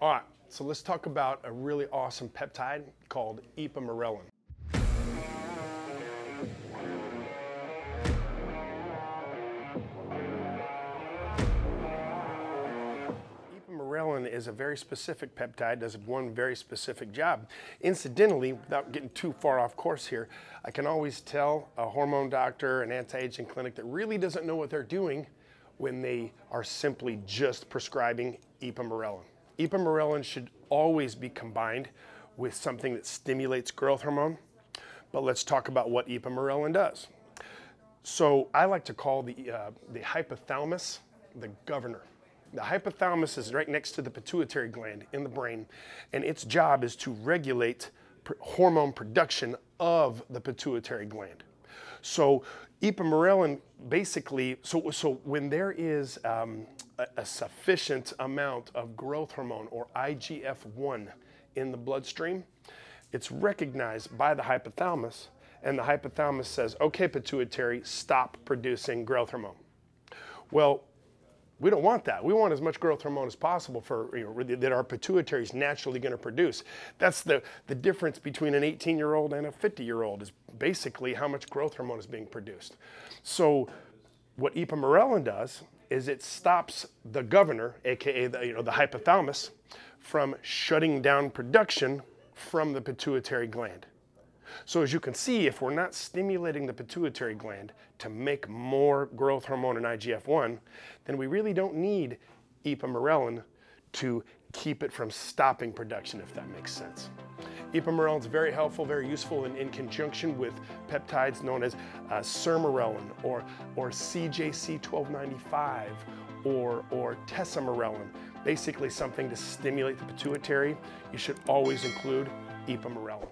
All right, so let's talk about a really awesome peptide called IPAMORELIN. IPAMORELIN is a very specific peptide, does one very specific job. Incidentally, without getting too far off course here, I can always tell a hormone doctor, an anti-aging clinic that really doesn't know what they're doing when they are simply just prescribing IPAMORELIN. IPAMORELIN should always be combined with something that stimulates growth hormone, but let's talk about what IPAMORELIN does. So I like to call the hypothalamus the governor. The hypothalamus is right next to the pituitary gland in the brain, and its job is to regulate hormone production of the pituitary gland. So IPAMORELIN basically, so when there is a sufficient amount of growth hormone or IGF-1 in the bloodstream, it's recognized by the hypothalamus, and the hypothalamus says, okay, pituitary, stop producing growth hormone. Well, we don't want that. We want as much growth hormone as possible for, that our pituitary is naturally going to produce. That's the difference between an 18-year-old and a 50-year-old, is basically how much growth hormone is being produced. So what IPAMORELIN does is it stops the governor, aka the hypothalamus, from shutting down production from the pituitary gland. So as you can see, if we're not stimulating the pituitary gland to make more growth hormone and IGF-1, then we really don't need IPAMORELIN to keep it from stopping production, if that makes sense. IPAMORELIN is very helpful, very useful in conjunction with peptides known as sermorelin or CJC1295 or tesamorelin, basically something to stimulate the pituitary. You should always include IPAMORELIN.